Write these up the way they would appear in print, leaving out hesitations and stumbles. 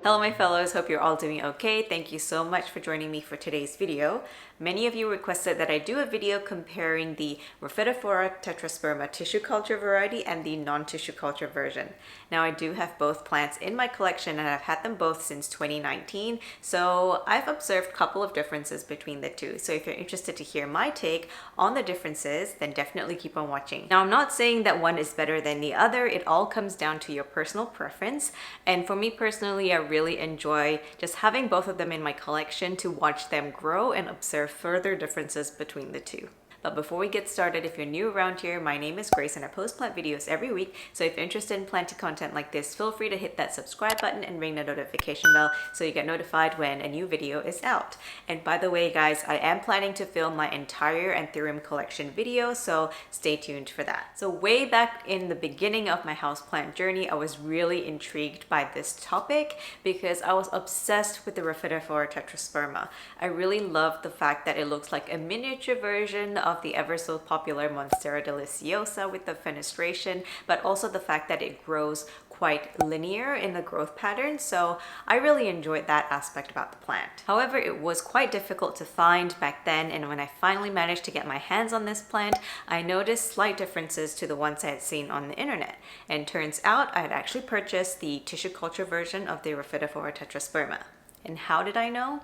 Hello my fellows, hope you're all doing okay. Thank you so much for joining me for today's video. Many of you requested that I do a video comparing the Rhaphidophora Tetrasperma tissue culture variety and the non-tissue culture version. Now I do have both plants in my collection and I've had them both since 2019, so I've observed a couple of differences between the two. So if you're interested to hear my take on the differences, then definitely keep on watching. Now I'm not saying that one is better than the other, it all comes down to your personal preference, and for me personally, I really enjoy just having both of them in my collection to watch them grow and observe further differences between the two. But before we get started, if you're new around here, my name is Grace and I post plant videos every week. So if you're interested in planting content like this, feel free to hit that subscribe button and ring the notification bell so you get notified when a new video is out. And by the way, guys, I am planning to film my entire Anthurium collection video, so stay tuned for that. So way back in the beginning of my houseplant journey, I was really intrigued by this topic because I was obsessed with the Rhaphidophora Tetrasperma. I really loved the fact that it looks like a miniature version of the ever so popular Monstera deliciosa with the fenestration, but also the fact that it grows quite linear in the growth pattern, so I really enjoyed that aspect about the plant. However, it was quite difficult to find back then, and when I finally managed to get my hands on this plant, I noticed slight differences to the ones I had seen on the internet. And turns out I had actually purchased the tissue culture version of the Rhaphidophora Tetrasperma. And how did I know?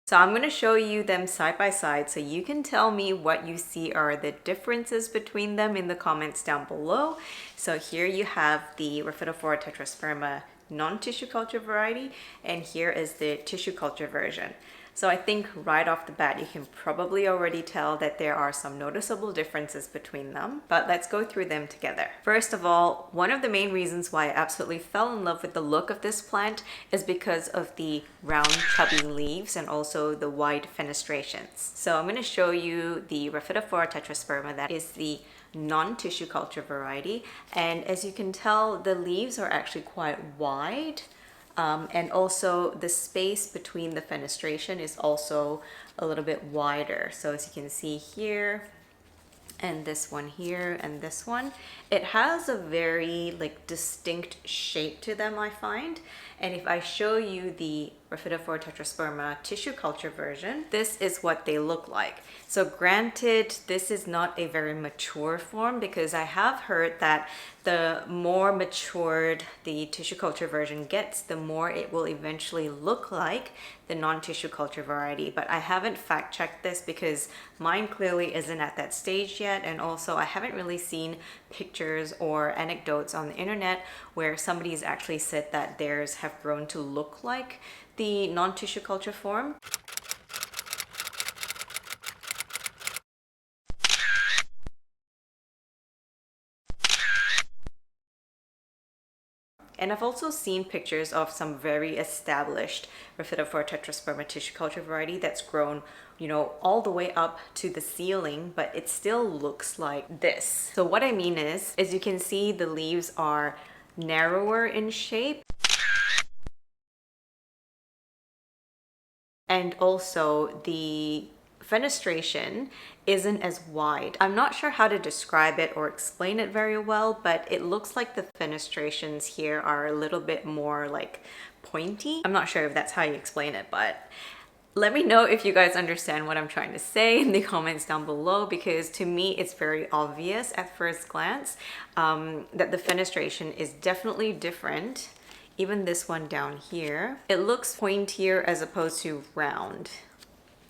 So I'm going to show you them side by side so you can tell me what you see are the differences between them in the comments down below. So here you have the Rhaphidophora Tetrasperma non-tissue culture variety, and here is the tissue culture version. So I think right off the bat, you can probably already tell that there are some noticeable differences between them, but let's go through them together. First of all, one of the main reasons why I absolutely fell in love with the look of this plant is because of the round chubby leaves and also the wide fenestrations. So I'm going to show you the Rhaphidophora Tetrasperma, that is the non-tissue culture variety, and as you can tell, the leaves are actually quite wide. And also the space between the fenestration is also a little bit wider. So as you can see here, and this one here, and this one, it has a very distinct shape to them, I find. And if I show you the Rhaphidophora Tetrasperma tissue culture version, this is what they look like. So granted, this is not a very mature form, because I have heard that the more matured the tissue culture version gets, the more it will eventually look like the non-tissue culture variety. But I haven't fact checked this because mine clearly isn't at that stage yet, and also I haven't really seen pictures or anecdotes on the internet where somebody's actually said that theirs have grown to look like the non-tissue culture form. And I've also seen pictures of some very established Rhaphidophora Tetrasperma tissue culture variety that's grown, all the way up to the ceiling, but it still looks like this. So what I mean is, as you can see, the leaves are narrower in shape. And also the fenestration isn't as wide. I'm not sure how to describe it or explain it very well, but it looks like the fenestrations here are a little bit more pointy. I'm not sure if that's how you explain it, but let me know if you guys understand what I'm trying to say in the comments down below, because to me it's very obvious at first glance that the fenestration is definitely different. Even this one down here, it looks pointier as opposed to round.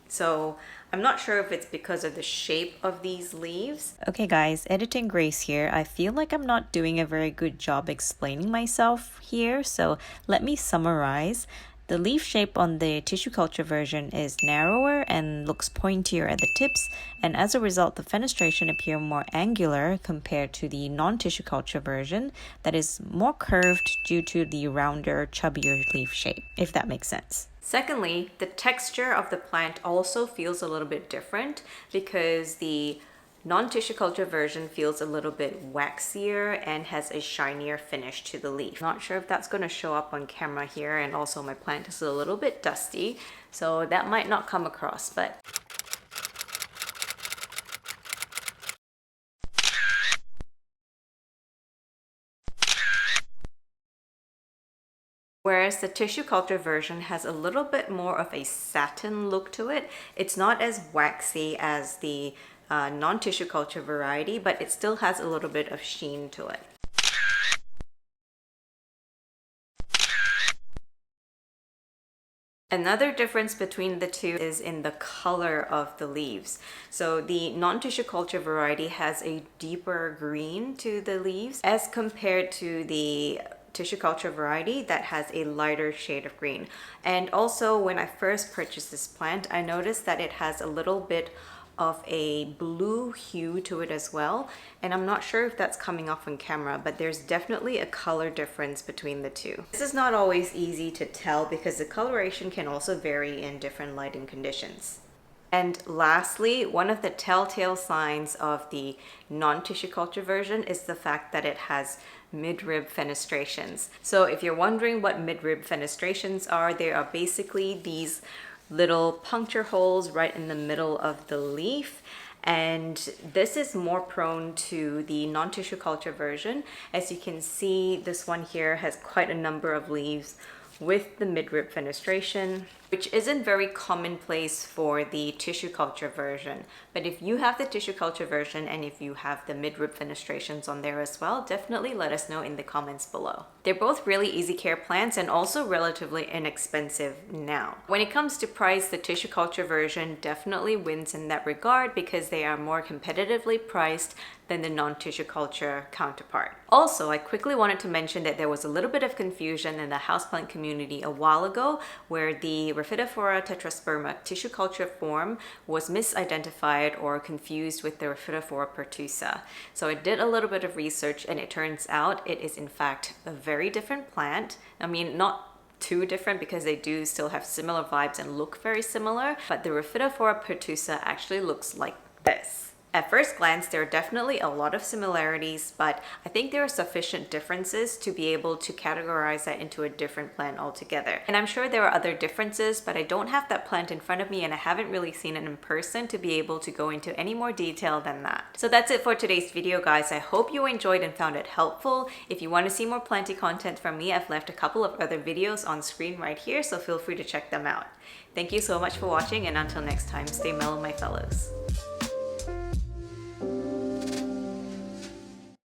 So I'm not sure if it's because of the shape of these leaves. Okay guys, Editing Grace here. I feel like I'm not doing a very good job explaining myself here, so let me summarize. The leaf shape on the tissue culture version is narrower and looks pointier at the tips, and as a result the fenestration appear more angular compared to the non-tissue culture version that is more curved due to the rounder, chubbier leaf shape, if that makes sense. Secondly, the texture of the plant also feels a little bit different because the non-tissue culture version feels a little bit waxier and has a shinier finish to the leaf. Not sure if that's going to show up on camera here, and also my plant is a little bit dusty, so that might not come across, but Whereas the tissue culture version has a little bit more of a satin look to it. It's not as waxy as the non-tissue culture variety, but it still has a little bit of sheen to it. Another difference between the two is in the color of the leaves. So the non-tissue culture variety has a deeper green to the leaves as compared to the tissue culture variety that has a lighter shade of green. And also when I first purchased this plant, I noticed that it has a little bit of a blue hue to it as well, and I'm not sure if that's coming off on camera, but there's definitely a color difference between the two. This is not always easy to tell because the coloration can also vary in different lighting conditions. And lastly, one of the telltale signs of the non-tissue culture version is the fact that it has midrib fenestrations. So if you're wondering what midrib fenestrations are, they are basically these little puncture holes right in the middle of the leaf, and this is more prone to the non-tissue culture version. As you can see, this one here has quite a number of leaves with the midrib fenestration, which isn't very commonplace for the tissue culture version. But if you have the tissue culture version and if you have the midrib fenestrations on there as well, definitely let us know in the comments below. They're both really easy care plants and also relatively inexpensive now. When it comes to price, the tissue culture version definitely wins in that regard because they are more competitively priced than the non-tissue culture counterpart. Also, I quickly wanted to mention that there was a little bit of confusion in the houseplant community a while ago where the Rhaphidophora Tetrasperma tissue culture form was misidentified or confused with the Rhaphidophora pertusa. So I did a little bit of research and it turns out it is in fact a very different plant. I mean, not too different because they do still have similar vibes and look very similar, but the Rhaphidophora pertusa actually looks like this. At first glance, there are definitely a lot of similarities, but I think there are sufficient differences to be able to categorize that into a different plant altogether. And I'm sure there are other differences, but I don't have that plant in front of me and I haven't really seen it in person to be able to go into any more detail than that. So that's it for today's video, guys. I hope you enjoyed and found it helpful. If you want to see more planty content from me, I've left a couple of other videos on screen right here, so feel free to check them out. Thank you so much for watching, and until next time, stay mellow, my fellows.